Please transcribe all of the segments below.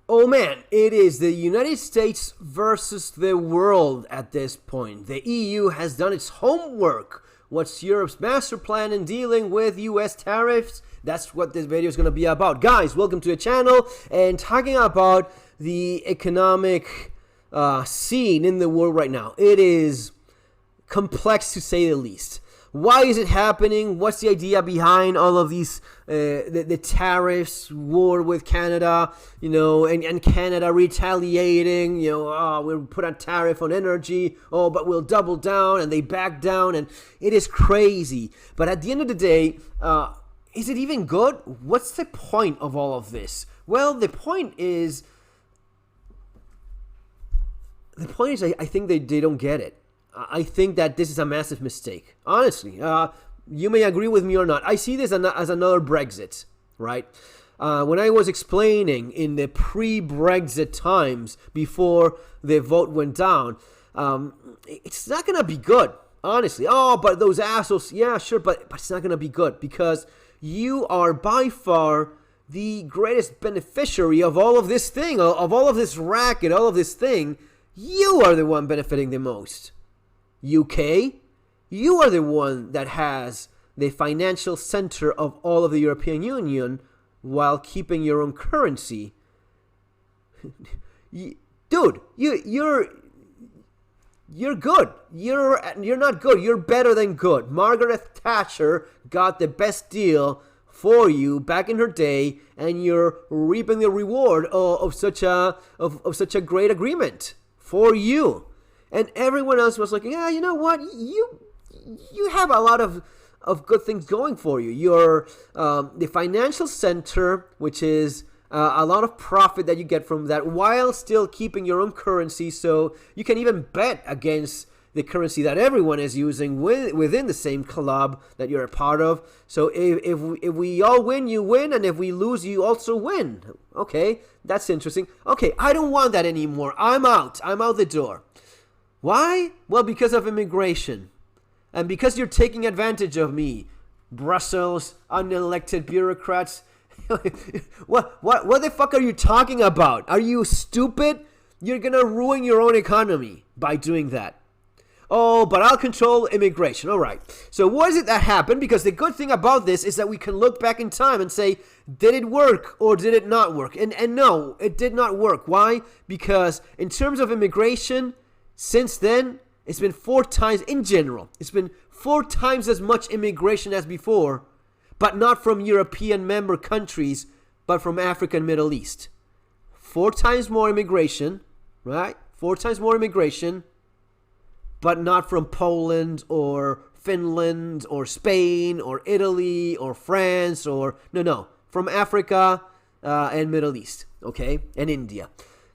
Oh man, it is the United States versus the world at this point. The EU has done its homework. What's Europe's master plan in dealing with US tariffs? That's what this video is going to be about. Guys, welcome to the channel and talking about the economic scene in the world right now. It is complex to say the least. Why is it happening? What's the idea behind all of these, the tariffs, war with Canada, and Canada retaliating, we'll put a tariff on energy, but we'll double down, and they back down, and it is crazy. But at the end of the day, is it even good? What's the point of all of this? Well, the point is I think they don't get it. I think that this is a massive mistake. Honestly, you may agree with me or not. I see this as another Brexit, right? When I was explaining in the pre-Brexit times before the vote went down, it's not going to be good, honestly. Oh, but those assholes, yeah, sure, but it's not going to be good because you are by far the greatest beneficiary of all of this thing, of all of this racket, all of this thing. You are the one benefiting the most. UK, you are the one that has the financial center of all of the European Union while keeping your own currency. Dude, you're good. You're not good. You're better than good. Margaret Thatcher got the best deal for you back in her day, and you're reaping the reward of such a great agreement for you. And everyone else was like, yeah, you know what? You have a lot of good things going for you. You're the financial center, which is a lot of profit that you get from that, while still keeping your own currency. So you can even bet against the currency that everyone is using within the same club that you're a part of. So if we all win, you win. And if we lose, you also win. Okay, that's interesting. Okay, I don't want that anymore. I'm out. I'm out the door. Why? Well, because of immigration. And because you're taking advantage of me. Brussels, unelected bureaucrats. What the fuck are you talking about? Are you stupid? You're going to ruin your own economy by doing that. Oh, but I'll control immigration. All right. So what is it that happened? Because the good thing about this is that we can look back in time and say, did it work or did it not work? And no, it did not work. Why? Because in terms of immigration, since then, it's been 4 times, in general, it's been 4 times as much immigration as before, but not from European member countries, but from Africa and Middle East. 4 times more immigration, right? 4 times more immigration, but not from Poland or Finland or Spain or Italy or France or, no, from Africa and Middle East, okay, and India.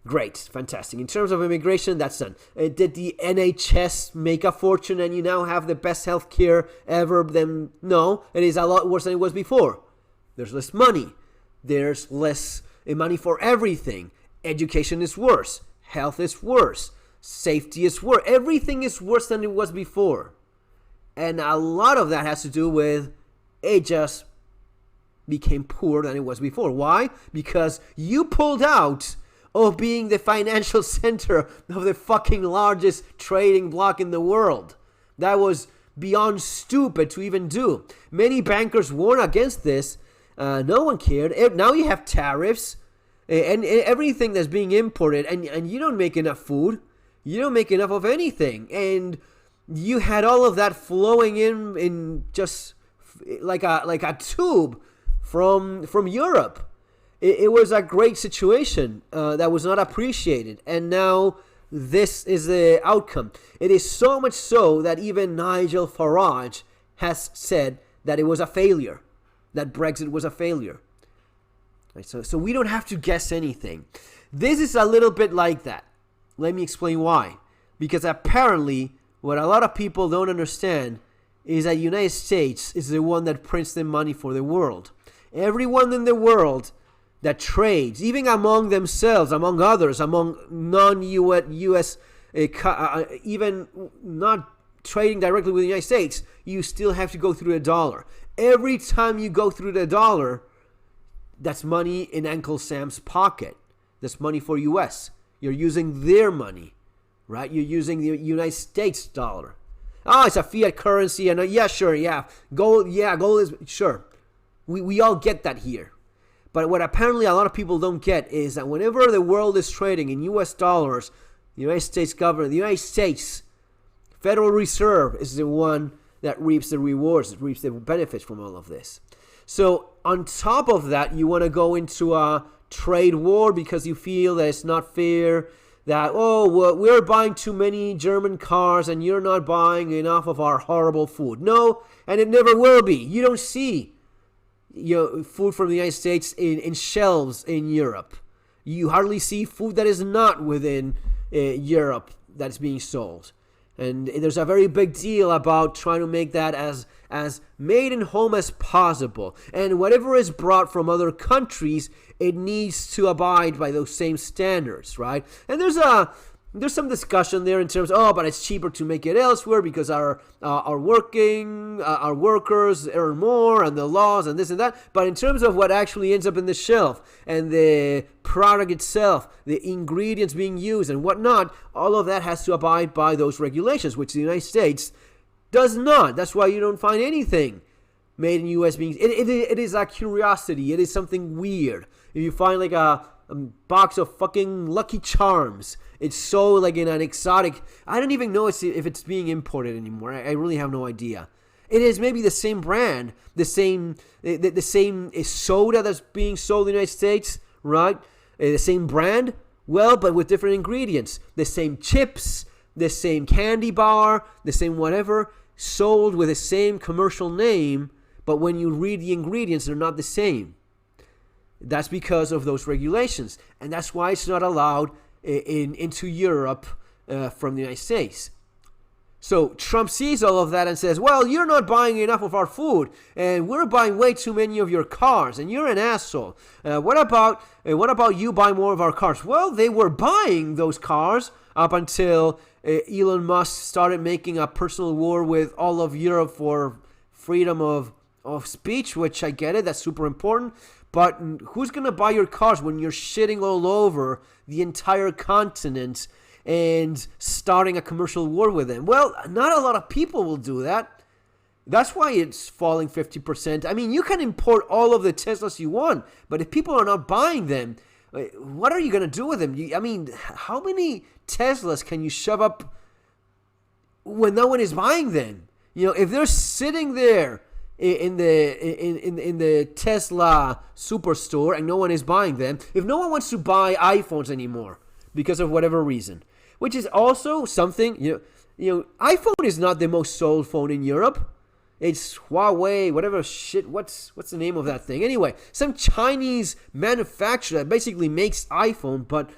Great, fantastic. In terms of immigration, that's done. Did the NHS make a fortune and you now have the best healthcare ever? Then no, it is a lot worse than it was before. There's less money. There's less money for everything. Education is worse. Health is worse. Safety is worse. Everything is worse than it was before. And a lot of that has to do with it just became poorer than it was before. Why? Because you pulled out of being the financial center of the fucking largest trading bloc in the world. That was beyond stupid to even do. Many bankers warned against this. No one cared. Now you have tariffs and everything that's being imported, and you don't make enough food. You don't make enough of anything. And you had all of that flowing in just like a tube from Europe. It was a great situation that was not appreciated. And now this is the outcome. It is so much so that even Nigel Farage has said that it was a failure, that Brexit was a failure. Right, so we don't have to guess anything. This is a little bit like that. Let me explain why. Because apparently what a lot of people don't understand is that the United States is the one that prints the money for the world. Everyone in the world that trades, even among themselves, among others, among non-U.S., even not trading directly with the United States, you still have to go through the dollar. Every time you go through the dollar, that's money in Uncle Sam's pocket. That's money for US. You're using their money, right? You're using the United States dollar. Oh, it's a fiat currency. And yeah, sure, yeah. Gold is, sure. We all get that here. But what apparently a lot of people don't get is that whenever the world is trading in US dollars, the United States government, the United States Federal Reserve is the one that reaps the rewards, that reaps the benefits from all of this. So on top of that, you want to go into a trade war because you feel that it's not fair, that, well, we're buying too many German cars and you're not buying enough of our horrible food. No, and it never will be. You don't see food from the United States in shelves in Europe. You hardly see food that is not within Europe that's being sold. And there's a very big deal about trying to make that as made in home as possible. And whatever is brought from other countries, it needs to abide by those same standards, right? And there's some discussion there in terms of, but it's cheaper to make it elsewhere because our workers earn more and the laws and this and that. But in terms of what actually ends up in the shelf and the product itself, the ingredients being used and whatnot, all of that has to abide by those regulations, which the United States does not. That's why you don't find anything made in U.S. being. It is a curiosity. It is something weird. If you find like a box of fucking Lucky Charms, it's so like in an exotic. I don't even know if it's being imported anymore. I really have no idea. It is maybe the same brand, the same soda that's being sold in the United States, right? The same brand, well, but with different ingredients. The same chips, the same candy bar, the same whatever, sold with the same commercial name, but when you read the ingredients, they're not the same. That's because of those regulations, and that's why it's not allowed into Europe from the United States. So Trump sees all of that and says, well, you're not buying enough of our food, and we're buying way too many of your cars, and you're an asshole. What about you buying more of our cars? Well, they were buying those cars up until Elon Musk started making a personal war with all of Europe for freedom of speech, which I get it, that's super important. But who's going to buy your cars when you're shitting all over the entire continent and starting a commercial war with them? Well, not a lot of people will do that. That's why it's falling 50%. I mean, you can import all of the Teslas you want, but if people are not buying them, what are you going to do with them? I mean, how many Teslas can you shove up when no one is buying them? If they're sitting there in the Tesla superstore and no one is buying them, if no one wants to buy iPhones anymore because of whatever reason, which is also something, iPhone is not the most sold phone in Europe. It's Huawei, whatever shit. What's the name of that thing? Anyway, some Chinese manufacturer that basically makes iPhone, but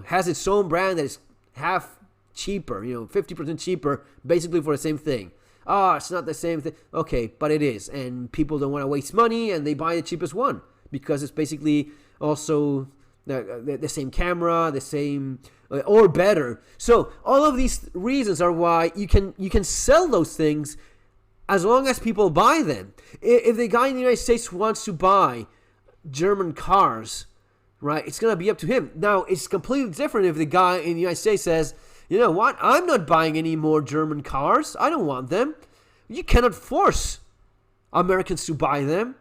has its own brand that is half cheaper, 50% cheaper, basically for the same thing. It's not the same thing. Okay, but it is. And people don't want to waste money, and they buy the cheapest one because it's basically also the same camera, the same, or better. So all of these reasons are why you can sell those things as long as people buy them. If the guy in the United States wants to buy German cars, right, it's going to be up to him. Now, it's completely different if the guy in the United States says, you know what? I'm not buying any more German cars. I don't want them. You cannot force Americans to buy them,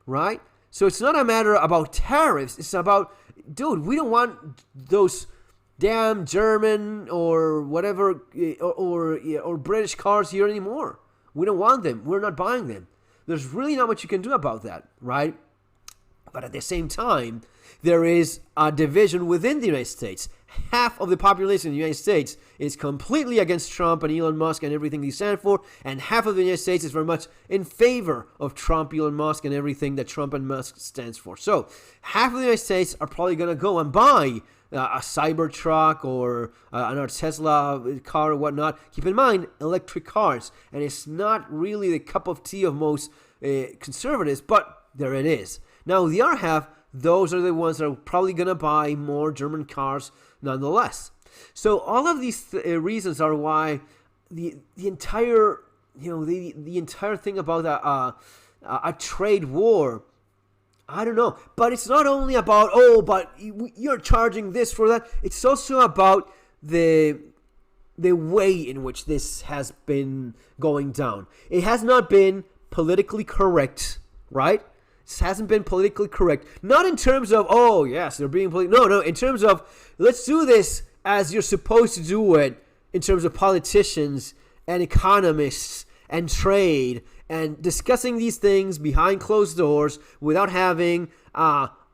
right? So it's not a matter about tariffs. It's about, dude, we don't want those damn German or whatever or British cars here anymore. We don't want them. We're not buying them. There's really not much you can do about that, right? But at the same time, there is a division within the United States. Half of the population in the United States is completely against Trump and Elon Musk and everything he stands for, and half of the United States is very much in favor of Trump, Elon Musk, and everything that Trump and Musk stands for. So half of the United States are probably going to go and buy a Cybertruck or another Tesla car or whatnot. Keep in mind, electric cars, and it's not really the cup of tea of most conservatives, but there it is. Now, the other half, those are the ones that are probably going to buy more German cars nonetheless. So all of these reasons are why the entire the entire thing about a trade war I don't know. But it's not only about, but you're charging this for that. It's also about the way in which this has been going down. It has not been politically correct, right? This hasn't been politically correct. Not in terms of, yes, they're being political. No, in terms of, let's do this as you're supposed to do it in terms of politicians and economists and trade and discussing these things behind closed doors without having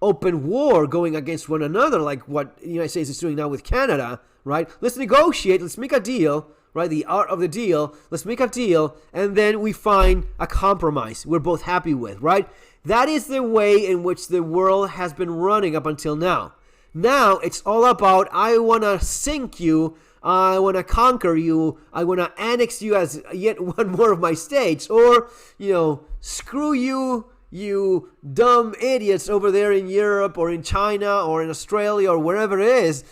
open war going against one another like what the United States is doing now with Canada, right? Let's negotiate. Let's make a deal, right? The art of the deal. Let's make a deal, and then we find a compromise we're both happy with, right? That is the way in which the world has been running up until now. Now it's all about, I want to sink you, I want to conquer you, I want to annex you as yet one more of my states, or, screw you, you dumb idiots over there in Europe or in China or in Australia or wherever it is.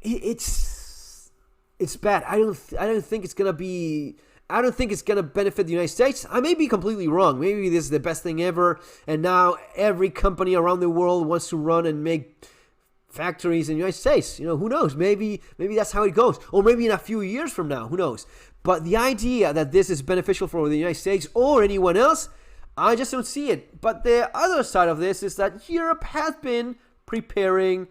It's bad. I don't think it's gonna be. I don't think it's gonna benefit the United States. I may be completely wrong. Maybe this is the best thing ever, and now every company around the world wants to run and make factories in the United States. Who knows? Maybe that's how it goes, or maybe in a few years from now, who knows? But the idea that this is beneficial for the United States or anyone else, I just don't see it. But the other side of this is that Europe has been preparing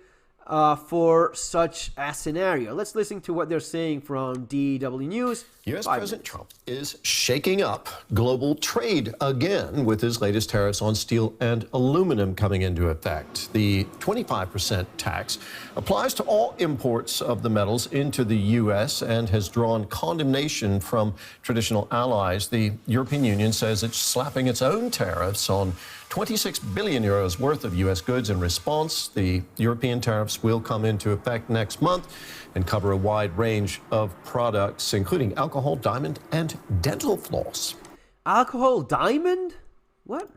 for such a scenario. Let's listen to what they're saying from DW News. U.S. President Trump is shaking up global trade again with his latest tariffs on steel and aluminum coming into effect. The 25% tax applies to all imports of the metals into the U.S. and has drawn condemnation from traditional allies. The European Union says it's slapping its own tariffs on 26 billion euros worth of U.S. goods in response. The European tariffs will come into effect next month and cover a wide range of products, including alcohol, diamond, and dental floss. Alcohol, diamond? What?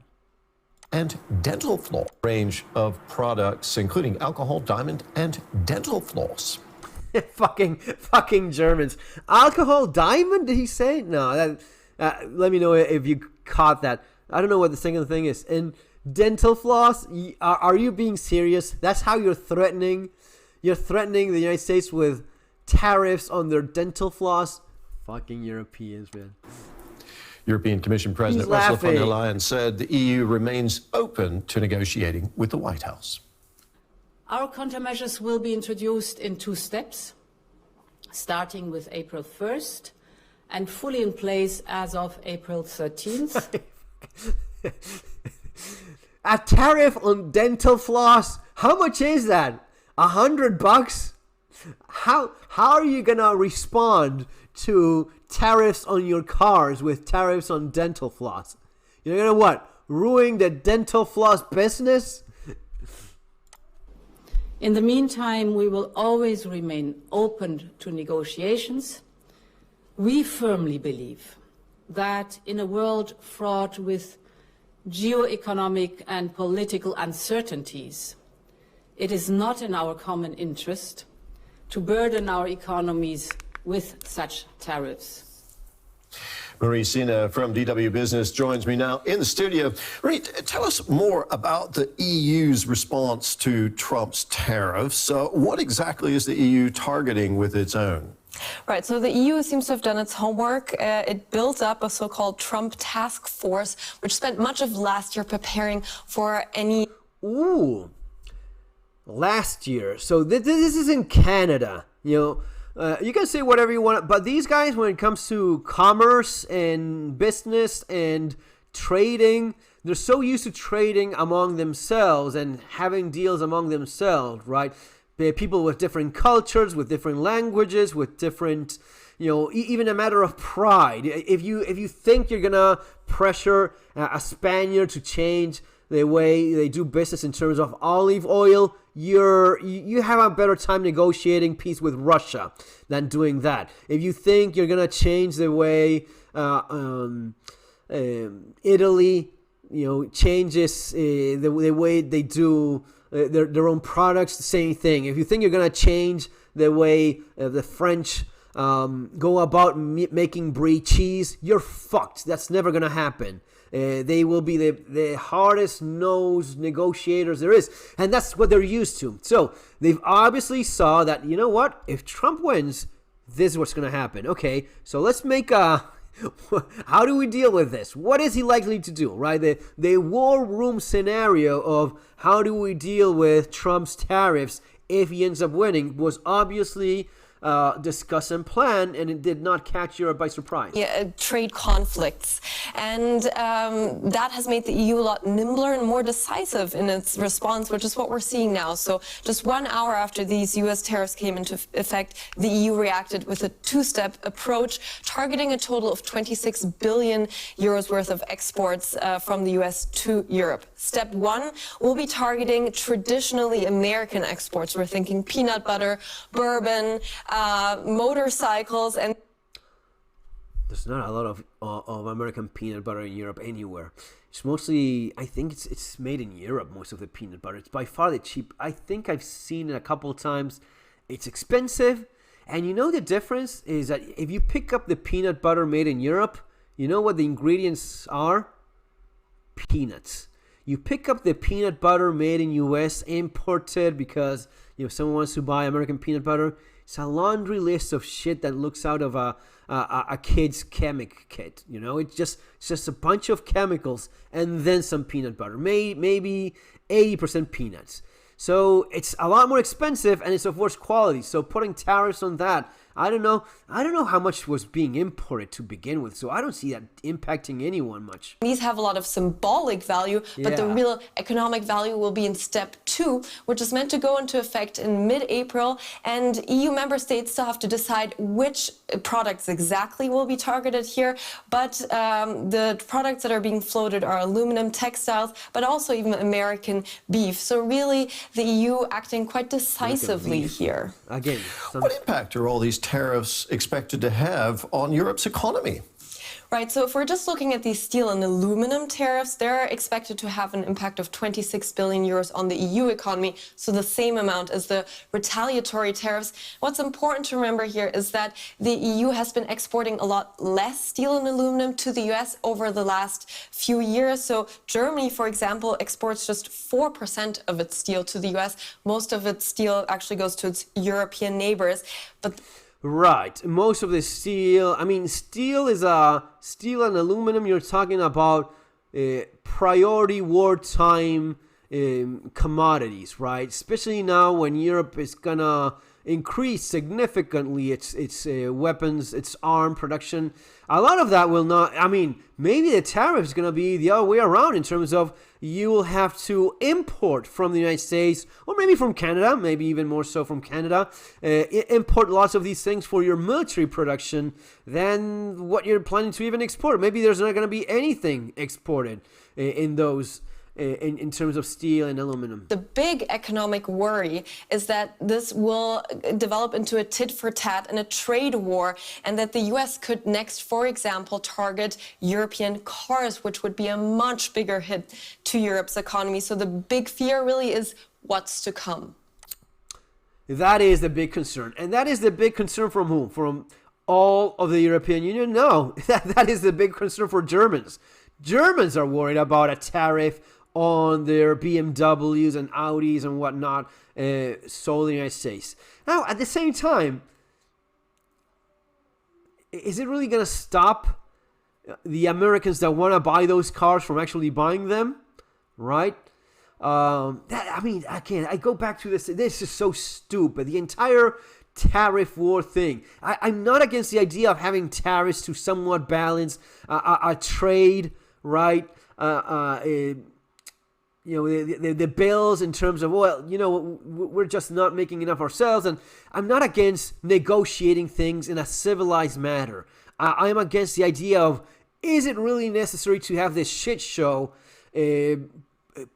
And dental floss. Range of products, including alcohol, diamond, and dental floss. fucking Germans. Alcohol, diamond, did he say? No, let me know if you caught that. I don't know what the second thing is. And dental floss, are you being serious? That's how you're threatening? You're threatening the United States with tariffs on their dental floss? Fucking Europeans, man. European Commission President Ursula von der Leyen said the EU remains open to negotiating with the White House. Our countermeasures will be introduced in 2 steps, starting with April 1st and fully in place as of April 13th. A tariff on dental floss? How much is that? $100? How are you gonna respond to tariffs on your cars with tariffs on dental floss? You're gonna what? Ruin the dental floss business? In the meantime, we will always remain open to negotiations. We firmly believe that in a world fraught with geo-economic and political uncertainties, it is not in our common interest to burden our economies with such tariffs. Marie Sina from DW Business joins me now in the studio. Marie, tell us more about the EU's response to Trump's tariffs. What exactly is the EU targeting with its own? Right, so the EU seems to have done its homework. It built up a so-called Trump task force, which spent much of last year preparing for any... Ooh, last year. So this is in Canada, you can say whatever you want, but these guys, when it comes to commerce and business and trading, they're so used to trading among themselves and having deals among themselves, right? They're people with different cultures, with different languages, with different, even a matter of pride. If you think you're gonna pressure a Spaniard to change the way they do business in terms of olive oil, you have a better time negotiating peace with Russia than doing that. If you think you're gonna change the way Italy, changes the way they do their own products, the same thing. If you think you're gonna change the way the French go about making brie cheese, you're fucked. That's never gonna happen. They will be the hardest nosed negotiators there is, and that's what they're used to. So they've obviously saw that, you know what, if Trump wins, this is what's going to happen. Okay, so let's make a how do we deal with this? What is he likely to do, right? The war room scenario of how do we deal with Trump's tariffs if he ends up winning was obviously discussed and planned, and it did not catch Europe by surprise. Yeah, trade conflicts. And that has made the EU a lot nimbler and more decisive in its response, which is what we're seeing now. So just 1 hour after these US tariffs came into effect, the EU reacted with a two-step approach, targeting a total of 26 billion euros worth of exports from the US to Europe. Step one will be targeting traditionally American exports. We're thinking peanut butter, bourbon, motorcycles, and there's not a lot of American peanut butter in Europe anywhere. It's mostly, I think it's made in Europe, most of the peanut butter. It's by far the cheap. I think I've seen it a couple of times. It's expensive, and you know the difference is that if you pick up the peanut butter made in Europe, you know what the ingredients are? Peanuts. You pick up the peanut butter made in US, imported because someone wants to buy American peanut butter. It's a laundry list of shit that looks out of a kid's chemic kit. It's just a bunch of chemicals and then some peanut butter, maybe 80% peanuts. So it's a lot more expensive and it's of worse quality. So putting tariffs on that, I don't know how much was being imported to begin with. So I don't see that impacting anyone much. these have a lot of symbolic value, but the real economic value will be in step two, which is meant to go into effect in mid-April. And EU member states still have to decide which products exactly will be targeted here. But the products that are being floated are aluminum, textiles, but also even American beef. So really, the EU acting quite decisively here. Again, what impact are all these tariffs expected to have on Europe's economy? Right, so if we're just looking at these steel and aluminum tariffs, they're expected to have an impact of 26 billion euros on the EU economy, so the same amount as the retaliatory tariffs. What's important to remember here is that the EU has been exporting a lot less steel and aluminum to the US over the last few years. So Germany, for example, exports just 4% of its steel to the US. Most of its steel actually goes to its European neighbors. But right, most of the steel, steel and aluminum, you're talking about priority wartime commodities, right? Especially now when Europe is gonna increase significantly its weapons, its arm production. A lot of that will not, maybe the tariff is going to be the other way around in terms of you will have to import from the United States, or maybe from Canada, maybe even more so from Canada, import lots of these things for your military production than what you're planning to even export. Maybe there's not going to be anything exported in those in terms of steel and aluminum. The big economic worry is that this will develop into a tit for tat and a trade war, and that the US could next, for example, target European cars, which would be a much bigger hit to Europe's economy. So the big fear really is what's to come. That is the big concern. And that is the big concern from whom? From all of the European Union? No, that is the big concern for Germans. Germans are worried about a tariff on their BMWs and Audis and whatnot sold in the United States. Now, at the same time, is it really going to stop the Americans that want to buy those cars from actually buying them? Right? Again, I go back to this. This is so stupid. The entire tariff war thing. I'm not against the idea of having tariffs to somewhat balance a trade, right? The bills in terms of, we're just not making enough ourselves. And I'm not against negotiating things in a civilized manner. I'm against the idea of, is it really necessary to have this shit show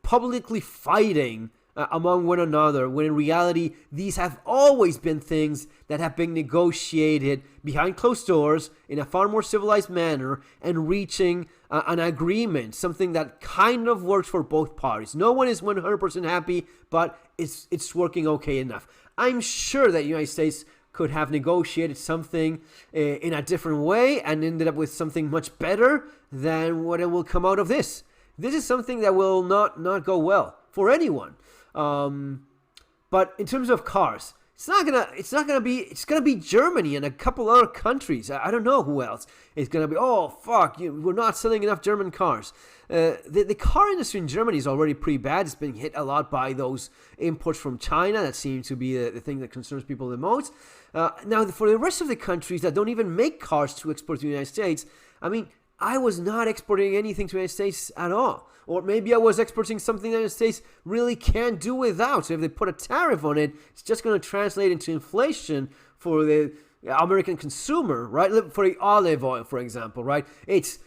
publicly fighting among one another, when in reality, these have always been things that have been negotiated behind closed doors in a far more civilized manner and reaching an agreement, something that kind of works for both parties. No one is 100% happy, but it's working okay enough. I'm sure that the United States could have negotiated something in a different way and ended up with something much better. than what it will come out of this. This is something that will not go well for anyone. But in terms of cars, it's gonna be Germany and a couple other countries. I don't know who else. It's gonna be, oh fuck, we're not selling enough German cars. The car industry in Germany is already pretty bad. It's been hit a lot by those imports from China. That seems to be the thing that concerns people the most. Now, for the rest of the countries that don't even make cars to export to the United States, I mean, I was not exporting anything to the United States at all. Or maybe I was exporting something the United States really can't do without. So if they put a tariff on it, it's just going to translate into inflation for the American consumer, right? For the olive oil, for example, right? It's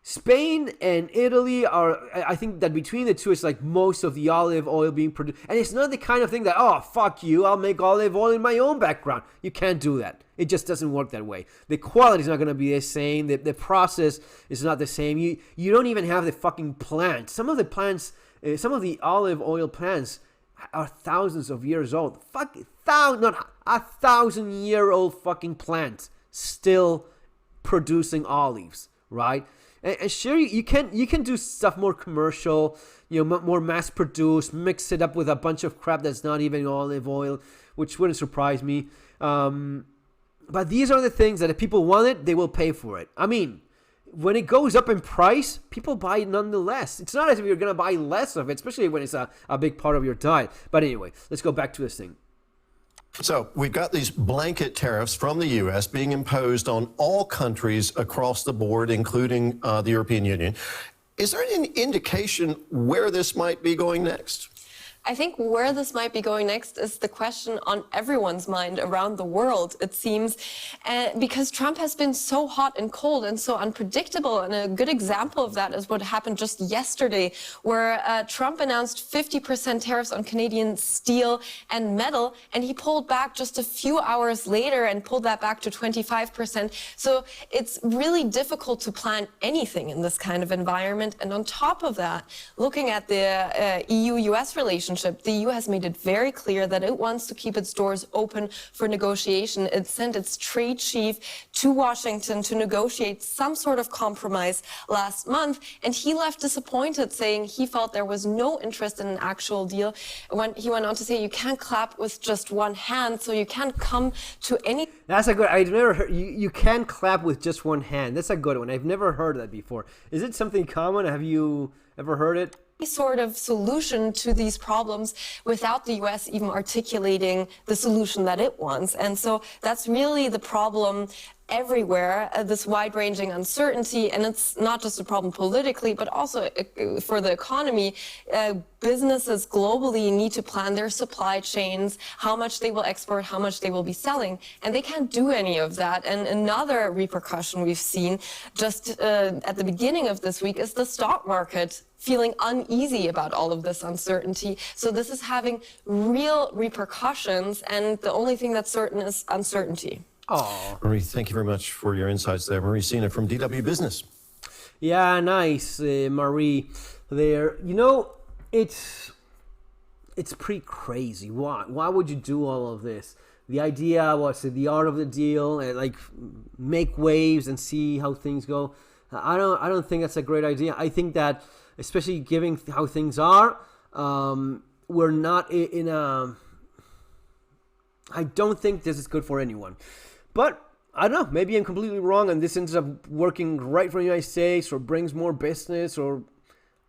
Spain and Italy are, I think that between the two, it's like most of the olive oil being produced. And it's not the kind of thing that, oh, fuck you, I'll make olive oil in my own background. You can't do that. It just doesn't work that way. The quality is not going to be the same. The process is not the same. You don't even have the fucking plant. Some of the plants, some of the olive oil plants are thousands of years old. Not 1,000-year-old fucking plants still producing olives, right? And sure, you can do stuff more commercial, more mass produced, mix it up with a bunch of crap that's not even olive oil, which wouldn't surprise me. But these are the things that if people want it, they will pay for it. I mean, when it goes up in price, people buy it nonetheless. It's not as if you're going to buy less of it, especially when it's a big part of your diet. But anyway, let's go back to this thing. So we've got these blanket tariffs from the U.S. being imposed on all countries across the board, including the European Union. Is there any indication where this might be going next? I think where this might be going next is the question on everyone's mind around the world, it seems, because Trump has been so hot and cold and so unpredictable. And a good example of that is what happened just yesterday, where Trump announced 50% tariffs on Canadian steel and metal, and he pulled back just a few hours later and pulled that back to 25%. So it's really difficult to plan anything in this kind of environment. And on top of that, looking at the EU-US relationship, the EU has made it very clear that it wants to keep its doors open for negotiation. It sent its trade chief to Washington to negotiate some sort of compromise last month, and he left disappointed, saying he felt there was no interest in an actual deal. When he went on to say, you can't clap with just one hand, so you can't come to any... That's a good... I've never heard... You can clap with just one hand. That's a good one. I've never heard that before. Is it something common? Have you ever heard it? Sort of solution to these problems without the US even articulating the solution that it wants. And so that's really the problem everywhere, this wide-ranging uncertainty. And it's not just a problem politically, but also for the economy. Businesses globally need to plan their supply chains, how much they will export, how much they will be selling. And they can't do any of that. And another repercussion we've seen just at the beginning of this week is the stock market feeling uneasy about all of this uncertainty. So this is having real repercussions, and the only thing that's certain is uncertainty. Oh, Marie, thank you very much for your insights there. Marie Sina from DW Business. Yeah, nice, Marie. There, it's pretty crazy. Why would you do all of this? The idea was the art of the deal, and like make waves and see how things go. I don't think that's a great idea. I think that, especially given how things are, we're not in a... I don't think this is good for anyone. But, I don't know, maybe I'm completely wrong and this ends up working right for the United States or brings more business, or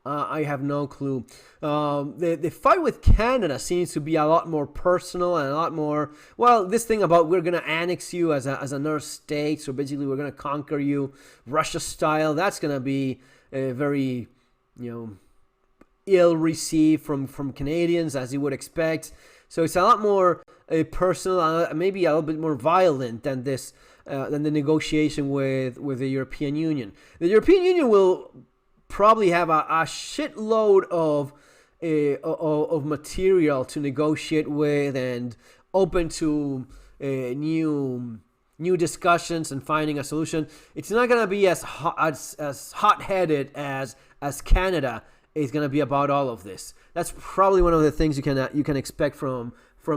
I have no clue. The fight with Canada seems to be a lot more personal and a lot more... Well, this thing about we're going to annex you as another state, so basically we're going to conquer you Russia style, that's going to be very... ill-received from Canadians, as you would expect. So it's a lot more personal, maybe a little bit more violent than this, than the negotiation with the European Union. The European Union will probably have a shitload of material to negotiate with and open to new discussions and finding a solution. It's not going to be as hot-headed as Canada is going to be about all of this. That's probably one of the things you can expect from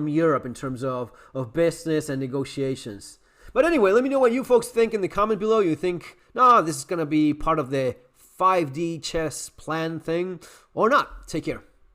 Europe in terms of business and negotiations. But anyway, let me know what you folks think in the comment below. You think, nah, this is going to be part of the 5D chess plan thing or not. Take care.